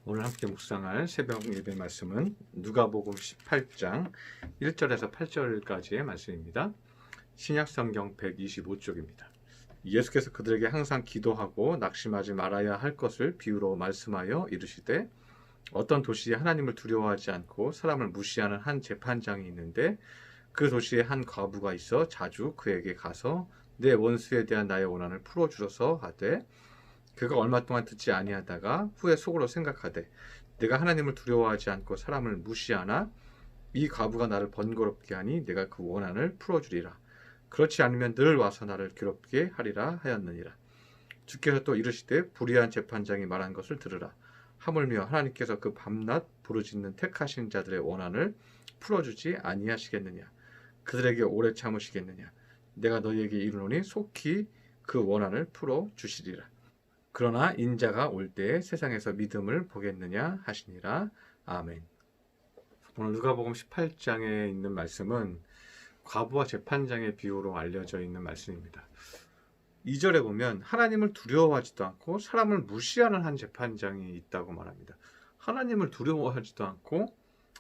오늘 함께 묵상할 새벽 예배 말씀은 누가복음 18장 1절에서 8절까지의 말씀입니다. 신약성경 125쪽입니다. 예수께서 그들에게 항상 기도하고 낙심하지 말아야 할 것을 비유로 말씀하여 이르시되 어떤 도시에 하나님을 두려워하지 않고 사람을 무시하는 한 재판장이 있는데 그 도시에 한 과부가 있어 자주 그에게 가서 내 원수에 대한 나의 원한을 풀어주소서 하되 그가 얼마 동안 듣지 아니하다가 후에 속으로 생각하되 내가 하나님을 두려워하지 않고 사람을 무시하나 이 과부가 나를 번거롭게 하니 내가 그 원한을 풀어주리라. 그렇지 않으면 늘 와서 나를 괴롭게 하리라 하였느니라. 주께서 또 이르시되 불의한 재판장이 말한 것을 들으라. 하물며 하나님께서 그 밤낮 부르짖는 택하신 자들의 원한을 풀어주지 아니하시겠느냐. 그들에게 오래 참으시겠느냐. 내가 너희에게 이르노니 속히 그 원한을 풀어주시리라. 그러나 인자가 올 때에 세상에서 믿음을 보겠느냐 하시니라. 아멘. 오늘 누가복음 18장에 있는 말씀은 과부와 재판장의 비유로 알려져 있는 말씀입니다. 2절에 보면 하나님을 두려워하지도 않고 사람을 무시하는 한 재판장이 있다고 말합니다. 하나님을 두려워하지도 않고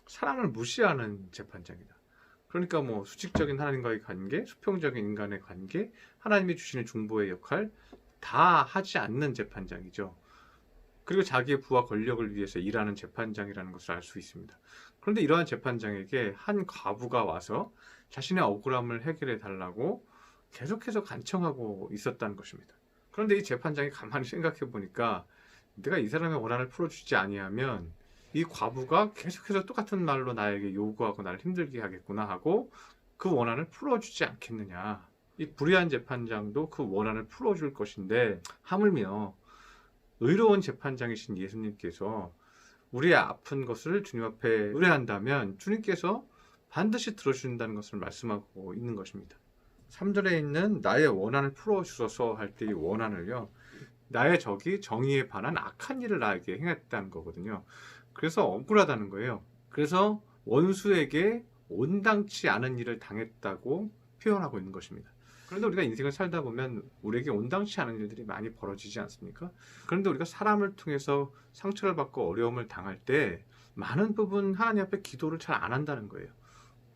사람을 무시하는 재판장이다. 그러니까 수직적인 하나님과의 관계, 수평적인 인간의 관계, 하나님이 주시는 중보의 역할 다 하지 않는 재판장이죠. 그리고 자기의 부와 권력을 위해서 일하는 재판장이라는 것을 알 수 있습니다. 그런데 이러한 재판장에게 한 과부가 와서 자신의 억울함을 해결해 달라고 계속해서 간청하고 있었다는 것입니다. 그런데 이 재판장이 가만히 생각해 보니까 내가 이 사람의 원한을 풀어주지 아니하면 이 과부가 계속해서 똑같은 말로 나에게 요구하고 나를 힘들게 하겠구나 하고 그 원한을 풀어주지 않겠느냐. 이 불의한 재판장도 그 원한을 풀어줄 것인데 하물며 의로운 재판장이신 예수님께서 우리의 아픈 것을 주님 앞에 의뢰한다면 주님께서 반드시 들어주신다는 것을 말씀하고 있는 것입니다. 3절에 있는 나의 원한을 풀어주소서 할 때 이 원한을요, 나의 적이 정의에 반한 악한 일을 나에게 행했다는 거거든요. 그래서 억울하다는 거예요. 그래서 원수에게 온당치 않은 일을 당했다고 표현하고 있는 것입니다. 그런데 우리가 인생을 살다 보면 우리에게 온당치 않은 일들이 많이 벌어지지 않습니까? 그런데 우리가 사람을 통해서 상처를 받고 어려움을 당할 때 많은 부분 하나님 앞에 기도를 잘 안 한다는 거예요.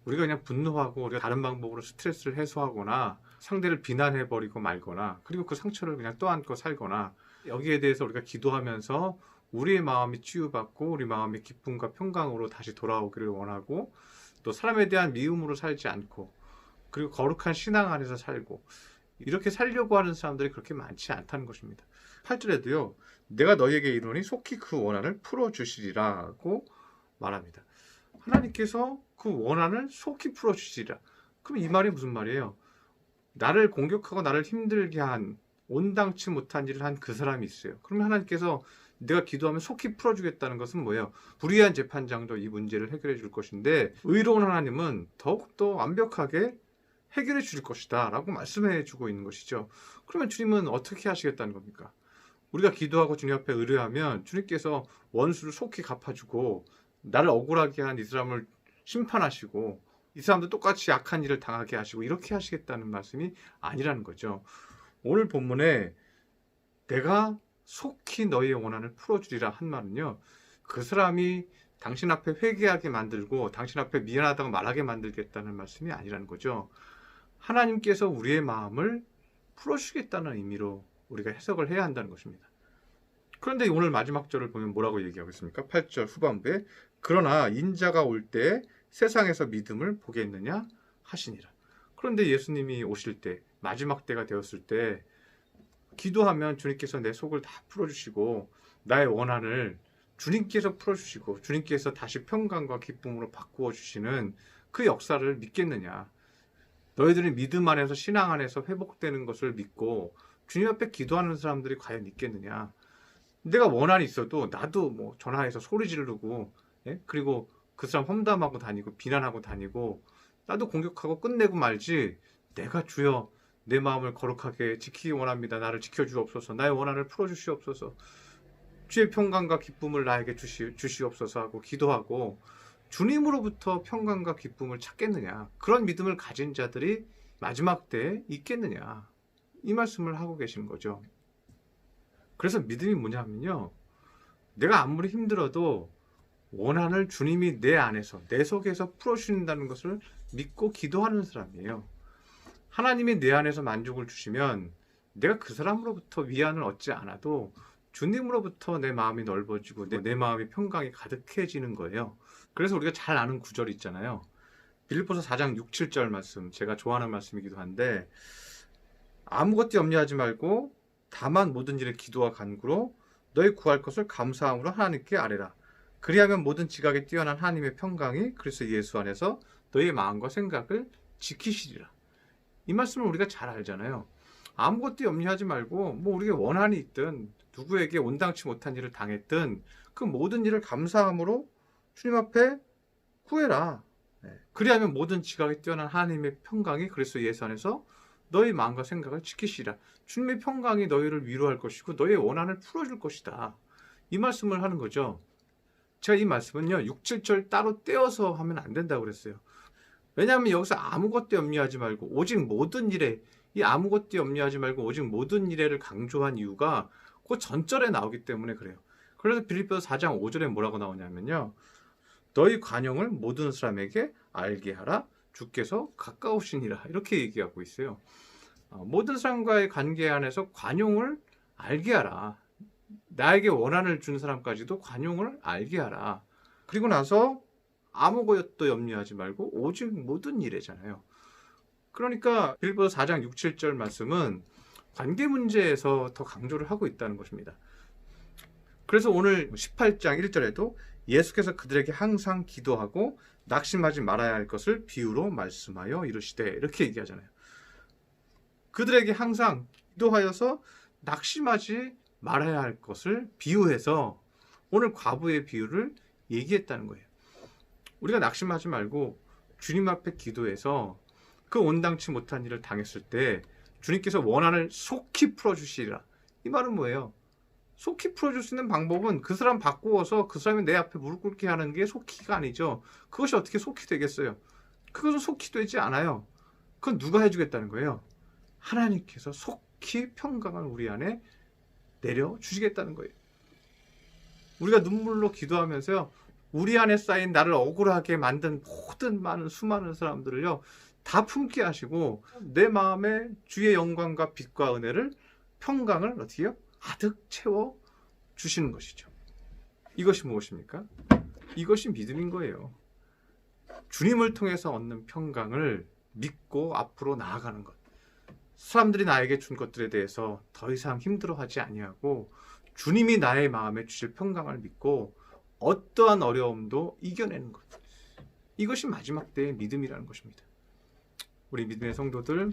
우리가 그냥 분노하고 우리가 다른 방법으로 스트레스를 해소하거나 상대를 비난해버리고 말거나 그리고 그 상처를 그냥 떠안고 살거나 여기에 대해서 우리가 기도하면서 우리의 마음이 치유받고 우리 마음이 기쁨과 평강으로 다시 돌아오기를 원하고 또 사람에 대한 미움으로 살지 않고 그리고 거룩한 신앙 안에서 살고 이렇게 살려고 하는 사람들이 그렇게 많지 않다는 것입니다. 8절에도요. 내가 너희에게 이르노니 속히 그 원한을 풀어주시리라고 말합니다. 하나님께서 그 원한을 속히 풀어주시리라. 그럼 이 말이 무슨 말이에요? 나를 공격하고 나를 힘들게 한 온당치 못한 일을 한 그 사람이 있어요. 그러면 하나님께서 내가 기도하면 속히 풀어주겠다는 것은 뭐예요? 불의한 재판장도 이 문제를 해결해 줄 것인데 의로운 하나님은 더욱더 완벽하게 해결해 줄 것이다 라고 말씀해 주고 있는 것이죠. 그러면 주님은 어떻게 하시겠다는 겁니까? 우리가 기도하고 주님 앞에 의뢰하면 주님께서 원수를 속히 갚아주고 나를 억울하게 한 이 사람을 심판하시고 이 사람도 똑같이 악한 일을 당하게 하시고 이렇게 하시겠다는 말씀이 아니라는 거죠. 오늘 본문에 내가 속히 너희의 원한을 풀어주리라 한 말은요. 그 사람이 당신 앞에 회개하게 만들고 당신 앞에 미안하다고 말하게 만들겠다는 말씀이 아니라는 거죠. 하나님께서 우리의 마음을 풀어주시겠다는 의미로 우리가 해석을 해야 한다는 것입니다. 그런데 오늘 마지막 절을 보면 뭐라고 얘기하고 있습니까? 8절 후반부에 그러나 인자가 올 때 세상에서 믿음을 보겠느냐 하시니라. 그런데 예수님이 오실 때 마지막 때가 되었을 때 기도하면 주님께서 내 속을 다 풀어주시고 나의 원한을 주님께서 풀어주시고 주님께서 다시 평강과 기쁨으로 바꾸어 주시는 그 역사를 믿겠느냐. 너희들이 믿음 안에서 신앙 안에서 회복되는 것을 믿고 주님 앞에 기도하는 사람들이 과연 있겠느냐. 내가 원한이 있어도 나도 전화해서 소리 지르고 그리고 그 사람 험담하고 다니고 비난하고 다니고 나도 공격하고 끝내고 말지 내가 주여 내 마음을 거룩하게 지키기 원합니다. 나를 지켜주옵소서. 나의 원한을 풀어주시옵소서. 주의 평강과 기쁨을 나에게 주시옵소서 하고 기도하고 주님으로부터 평강과 기쁨을 찾겠느냐. 그런 믿음을 가진 자들이 마지막 때에 있겠느냐. 이 말씀을 하고 계신 거죠. 그래서 믿음이 뭐냐 하면요. 내가 아무리 힘들어도 원한을 주님이 내 안에서, 내 속에서 풀어주신다는 것을 믿고 기도하는 사람이에요. 하나님이 내 안에서 만족을 주시면 내가 그 사람으로부터 위안을 얻지 않아도 주님으로부터 내 마음이 넓어지고 내 마음이 평강이 가득해지는 거예요. 그래서 우리가 잘 아는 구절 있잖아요. 빌립보서 4장 6, 7절 말씀, 제가 좋아하는 말씀이기도 한데, 아무것도 염려하지 말고 다만 모든 일에 기도와 간구로 너희 구할 것을 감사함으로 하나님께 아뢰라. 그리하면 모든 지각에 뛰어난 하나님의 평강이 그리스도 예수 안에서 너희의 마음과 생각을 지키시리라. 이 말씀을 우리가 잘 알잖아요. 아무것도 염려하지 말고 우리가 원한이 있든 누구에게 온당치 못한 일을 당했든 그 모든 일을 감사함으로 주님 앞에 구해라. 그리하면 모든 지각에 뛰어난 하나님의 평강이 그리스도 예수 안에서 너희 마음과 생각을 지키시라. 주님의 평강이 너희를 위로할 것이고 너희의 원한을 풀어줄 것이다. 이 말씀을 하는 거죠. 제가 이 말씀은요 6, 7절 따로 떼어서 하면 안 된다고 그랬어요. 왜냐하면 여기서 아무것도 염려하지 말고 오직 모든 일에, 이 아무것도 염려하지 말고 오직 모든 일에를 강조한 이유가 그 전절에 나오기 때문에 그래요. 그래서 빌립보서 4장 5절에 뭐라고 나오냐면요, 너희 관용을 모든 사람에게 알게 하라. 주께서 가까우시니라. 이렇게 얘기하고 있어요. 모든 사람과의 관계 안에서 관용을 알게 하라. 나에게 원한을 준 사람까지도 관용을 알게 하라. 그리고 나서 아무것도 염려하지 말고 오직 모든 일에잖아요. 그러니까 빌립보서 4장 6, 7절 말씀은 관계 문제에서 더 강조를 하고 있다는 것입니다. 그래서 오늘 18장 1절에도 예수께서 그들에게 항상 기도하고 낙심하지 말아야 할 것을 비유로 말씀하여 이르시되, 이렇게 얘기하잖아요. 그들에게 항상 기도하여서 낙심하지 말아야 할 것을 비유해서 오늘 과부의 비유를 얘기했다는 거예요. 우리가 낙심하지 말고 주님 앞에 기도해서 그 온당치 못한 일을 당했을 때 주님께서 원한을 속히 풀어주시리라. 이 말은 뭐예요? 속히 풀어줄 수 있는 방법은 그 사람 바꾸어서 그 사람이 내 앞에 무릎 꿇게 하는 게 속히가 아니죠. 그것이 어떻게 속히 되겠어요? 그것은 속히 되지 않아요. 그건 누가 해주겠다는 거예요? 하나님께서 속히 평강을 우리 안에 내려주시겠다는 거예요. 우리가 눈물로 기도하면서요, 우리 안에 쌓인 나를 억울하게 만든 모든 수많은 사람들을요 다 품게 하시고 내 마음에 주의 영광과 빛과 은혜를, 평강을 어떻게 해요? 가득 채워 주시는 것이죠. 이것이 무엇입니까? 이것이 믿음인 거예요. 주님을 통해서 얻는 평강을 믿고 앞으로 나아가는 것. 사람들이 나에게 준 것들에 대해서 더 이상 힘들어하지 아니하고 주님이 나의 마음에 주실 평강을 믿고 어떠한 어려움도 이겨내는 것. 이것이 마지막 때의 믿음이라는 것입니다. 우리 믿음의 성도들,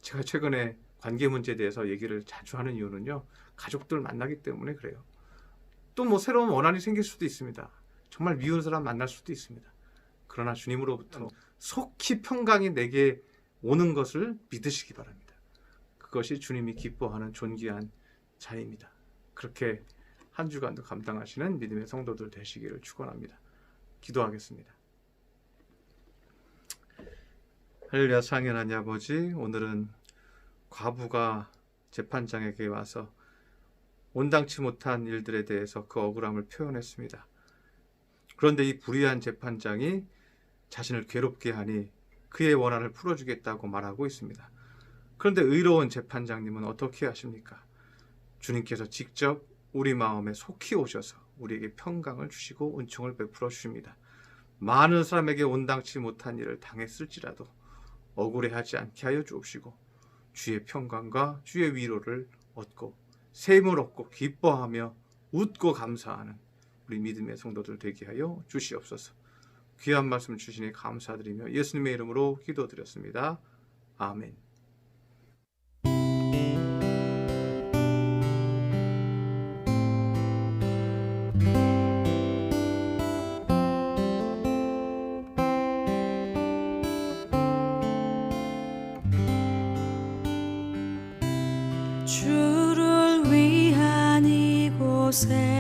제가 최근에 관계 문제에 대해서 얘기를 자주 하는 이유는요, 가족들 만나기 때문에 그래요. 또 새로운 원한이 생길 수도 있습니다. 정말 미운 사람 만날 수도 있습니다. 그러나 주님으로부터 속히 평강이 내게 오는 것을 믿으시기 바랍니다. 그것이 주님이 기뻐하는 존귀한 자입니다. 그렇게 한 주간도 감당하시는 믿음의 성도들 되시기를 축원합니다. 기도하겠습니다. 할렐루야. 상연한 아버지, 오늘은 과부가 재판장에게 와서 온당치 못한 일들에 대해서 그 억울함을 표현했습니다. 그런데 이 불의한 재판장이 자신을 괴롭게 하니 그의 원한을 풀어주겠다고 말하고 있습니다. 그런데 의로운 재판장님은 어떻게 하십니까? 주님께서 직접 우리 마음에 속히 오셔서 우리에게 평강을 주시고 은총을 베풀어 주십니다. 많은 사람에게 온당치 못한 일을 당했을지라도 억울해하지 않게 하여 주옵시고 주의 평강과 주의 위로를 얻고 샘을 얻고 기뻐하며 웃고 감사하는 우리 믿음의 성도들 되게 하여 주시옵소서. 귀한 말씀 주시니 감사드리며 예수님의 이름으로 기도드렸습니다. 아멘. 주를 위한 이곳에